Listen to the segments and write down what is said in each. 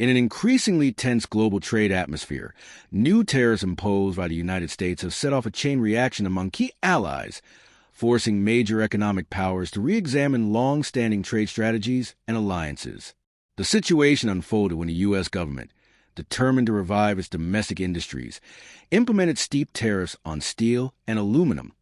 In an increasingly tense global trade atmosphere, new tariffs imposed by the United States have set off a chain reaction among key allies, forcing major economic powers to re-examine long-standing trade strategies and alliances. The situation unfolded when the U.S. government, determined to revive its domestic industries, implemented steep tariffs on steel and aluminum,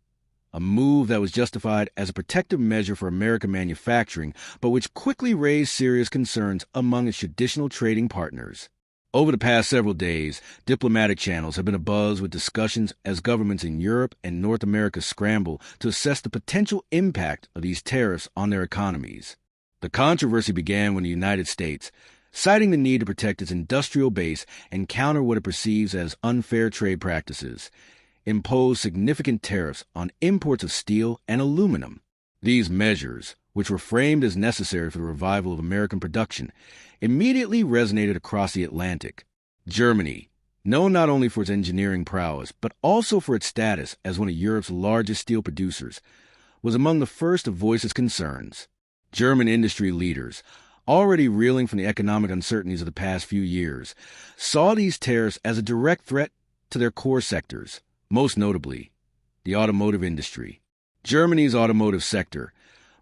a move that was justified as a protective measure for American manufacturing, but which quickly raised serious concerns among its traditional trading partners. Over the past several days, diplomatic channels have been abuzz with discussions as governments in Europe and North America scramble to assess the potential impact of these tariffs on their economies. The controversy began when the United States, citing the need to protect its industrial base and counter what it perceives as unfair trade practices, imposed significant tariffs on imports of steel and aluminum. These measures, which were framed as necessary for the revival of American production, immediately resonated across the Atlantic. Germany, known not only for its engineering prowess, but also for its status as one of Europe's largest steel producers, was among the first to voice its concerns. German industry leaders, already reeling from the economic uncertainties of the past few years, saw these tariffs as a direct threat to their core sectors, most notably the automotive industry. Germany's automotive sector,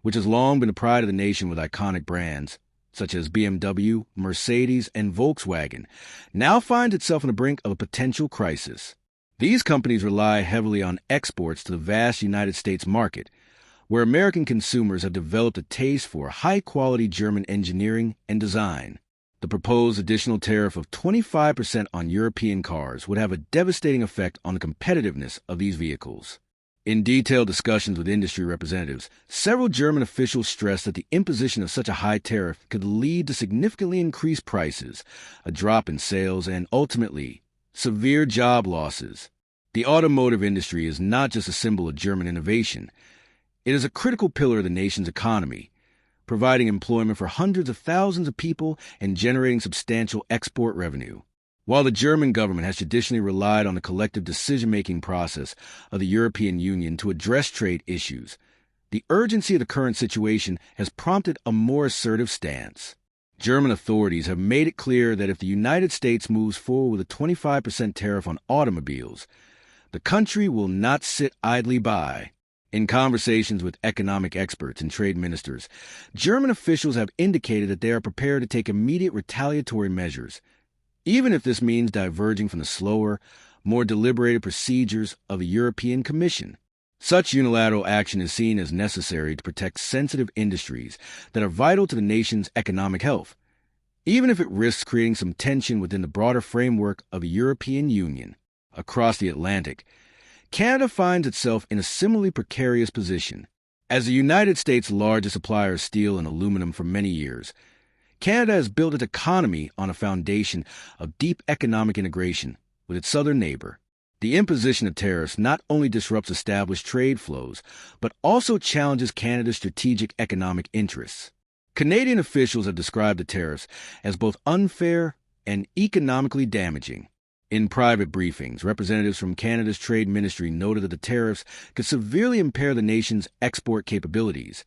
which has long been the pride of the nation with iconic brands such as BMW, Mercedes, and Volkswagen, now finds itself on the brink of a potential crisis. These companies rely heavily on exports to the vast United States market, where American consumers have developed a taste for high-quality German engineering and design. The proposed additional tariff of 25% on European cars would have a devastating effect on the competitiveness of these vehicles. In detailed discussions with industry representatives, several German officials stressed that the imposition of such a high tariff could lead to significantly increased prices, a drop in sales, and ultimately, severe job losses. The automotive industry is not just a symbol of German innovation. It is a critical pillar of the nation's economy, providing employment for hundreds of thousands of people and generating substantial export revenue. While the German government has traditionally relied on the collective decision-making process of the European Union to address trade issues, the urgency of the current situation has prompted a more assertive stance. German authorities have made it clear that if the United States moves forward with a 25% tariff on automobiles, the country will not sit idly by. In conversations with economic experts and trade ministers, German officials have indicated that they are prepared to take immediate retaliatory measures, even if this means diverging from the slower, more deliberated procedures of the European Commission. Such unilateral action is seen as necessary to protect sensitive industries that are vital to the nation's economic health, even if it risks creating some tension within the broader framework of the European Union. Across the Atlantic, Canada finds itself in a similarly precarious position. As the United States' largest supplier of steel and aluminum for many years, Canada has built its economy on a foundation of deep economic integration with its southern neighbor. The imposition of tariffs not only disrupts established trade flows, but also challenges Canada's strategic economic interests. Canadian officials have described the tariffs as both unfair and economically damaging. In private briefings, representatives from Canada's Trade Ministry noted that the tariffs could severely impair the nation's export capabilities,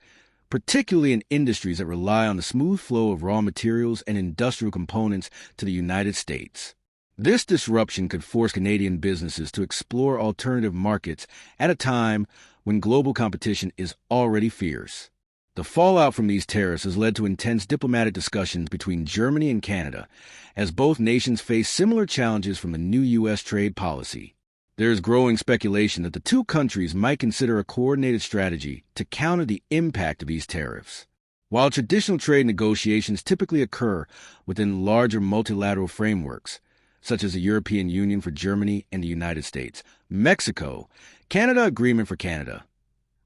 particularly in industries that rely on the smooth flow of raw materials and industrial components to the United States. This disruption could force Canadian businesses to explore alternative markets at a time when global competition is already fierce. The fallout from these tariffs has led to intense diplomatic discussions between Germany and Canada, as both nations face similar challenges from the new U.S. trade policy. There is growing speculation that the two countries might consider a coordinated strategy to counter the impact of these tariffs. While traditional trade negotiations typically occur within larger multilateral frameworks, such as the European Union for Germany and the United States, Mexico-Canada Agreement for Canada,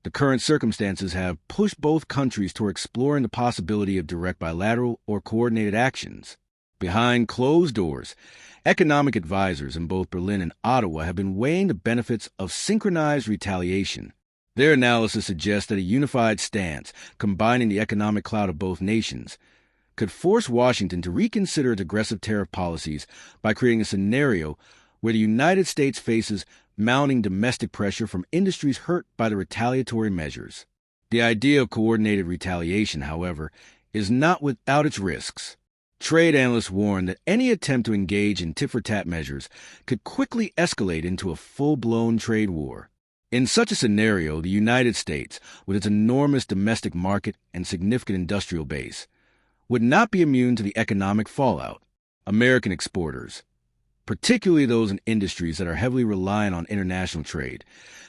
the current circumstances have pushed both countries toward exploring the possibility of direct bilateral or coordinated actions. Behind closed doors, economic advisors in both Berlin and Ottawa have been weighing the benefits of synchronized retaliation. Their analysis suggests that a unified stance, combining the economic clout of both nations, could force Washington to reconsider its aggressive tariff policies by creating a scenario where the United States faces mounting domestic pressure from industries hurt by the retaliatory measures. The idea of coordinated retaliation, however, is not without its risks. Trade analysts warn that any attempt to engage in tit-for-tat measures could quickly escalate into a full-blown trade war. In such a scenario, the United States, with its enormous domestic market and significant industrial base, would not be immune to the economic fallout. American exporters, particularly those in industries that are heavily reliant on international trade,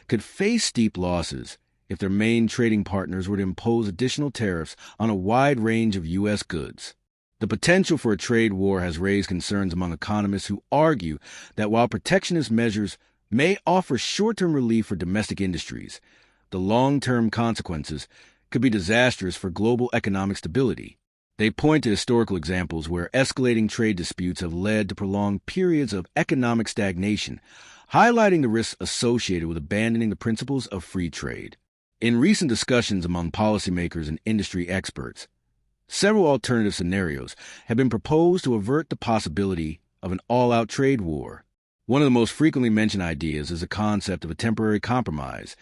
could face steep losses if their main trading partners were to impose additional tariffs on a wide range of U.S. goods. The potential for a trade war has raised concerns among economists who argue that while protectionist measures may offer short-term relief for domestic industries, the long-term consequences could be disastrous for global economic stability. They point to historical examples where escalating trade disputes have led to prolonged periods of economic stagnation, highlighting the risks associated with abandoning the principles of free trade. In recent discussions among policymakers and industry experts, several alternative scenarios have been proposed to avert the possibility of an all-out trade war. One of the most frequently mentioned ideas is the concept of a temporary compromise,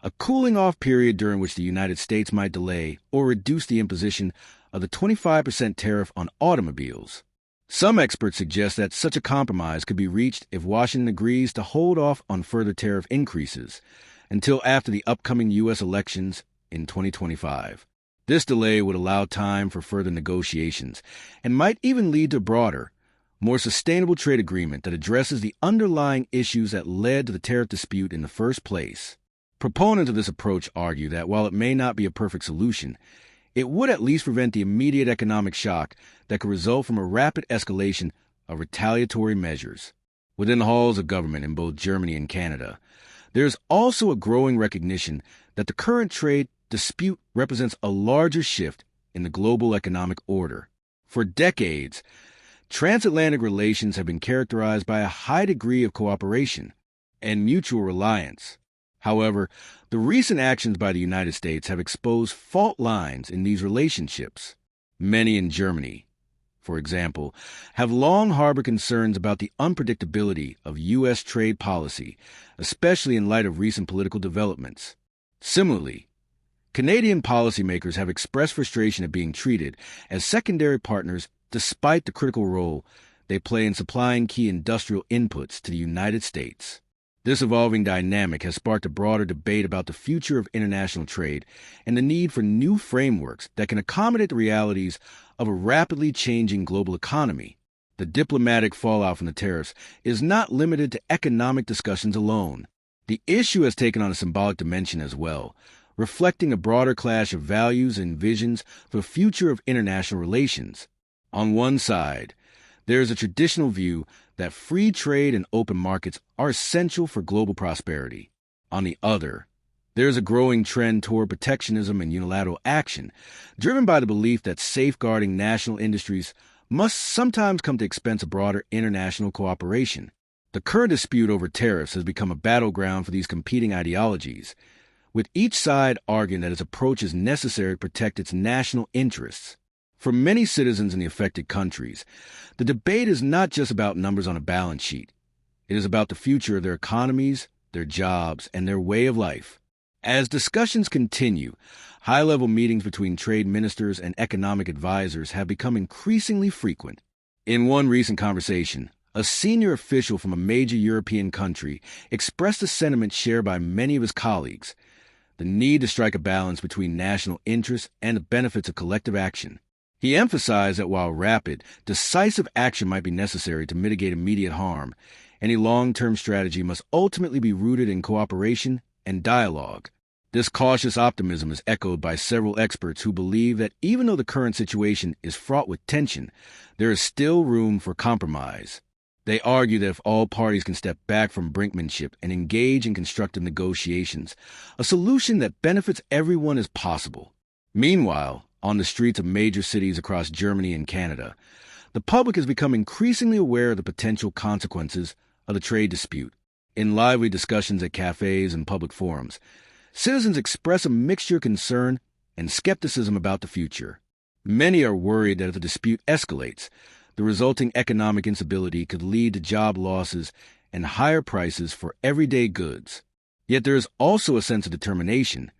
a cooling-off period during which the United States might delay or reduce the imposition of the 25% tariff on automobiles. Some experts suggest that such a compromise could be reached if Washington agrees to hold off on further tariff increases until after the upcoming U.S. elections in 2025. This delay would allow time for further negotiations and might even lead to a broader, more sustainable trade agreement that addresses the underlying issues that led to the tariff dispute in the first place. Proponents of this approach argue that while it may not be a perfect solution, it would at least prevent the immediate economic shock that could result from a rapid escalation of retaliatory measures. Within the halls of government in both Germany and Canada, there is also a growing recognition that the current trade dispute represents a larger shift in the global economic order. For decades, transatlantic relations have been characterized by a high degree of cooperation and mutual reliance. However, the recent actions by the United States have exposed fault lines in these relationships. Many in Germany, for example, have long harbored concerns about the unpredictability of U.S. trade policy, especially in light of recent political developments. Similarly, Canadian policymakers have expressed frustration at being treated as secondary partners despite the critical role they play in supplying key industrial inputs to the United States. This evolving dynamic has sparked a broader debate about the future of international trade and the need for new frameworks that can accommodate the realities of a rapidly changing global economy. The diplomatic fallout from the tariffs is not limited to economic discussions alone. The issue has taken on a symbolic dimension as well, reflecting a broader clash of values and visions for the future of international relations. On one side, there is a traditional view that free trade and open markets are essential for global prosperity. On the other, there is a growing trend toward protectionism and unilateral action, driven by the belief that safeguarding national industries must sometimes come to the expense of broader international cooperation. The current dispute over tariffs has become a battleground for these competing ideologies, with each side arguing that its approach is necessary to protect its national interests. For many citizens in the affected countries, the debate is not just about numbers on a balance sheet. It is about the future of their economies, their jobs, and their way of life. As discussions continue, high-level meetings between trade ministers and economic advisors have become increasingly frequent. In one recent conversation, a senior official from a major European country expressed a sentiment shared by many of his colleagues: the need to strike a balance between national interests and the benefits of collective action. He emphasized that while rapid, decisive action might be necessary to mitigate immediate harm, any long-term strategy must ultimately be rooted in cooperation and dialogue. This cautious optimism is echoed by several experts who believe that even though the current situation is fraught with tension, there is still room for compromise. They argue that if all parties can step back from brinkmanship and engage in constructive negotiations, a solution that benefits everyone is possible. Meanwhile, on the streets of major cities across Germany and Canada, the public has become increasingly aware of the potential consequences of the trade dispute. In lively discussions at cafes and public forums, citizens express a mixture of concern and skepticism about the future. Many are worried that if the dispute escalates, the resulting economic instability could lead to job losses and higher prices for everyday goods. Yet there is also a sense of determination,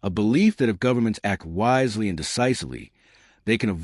a belief that if governments act wisely and decisively, they can avoid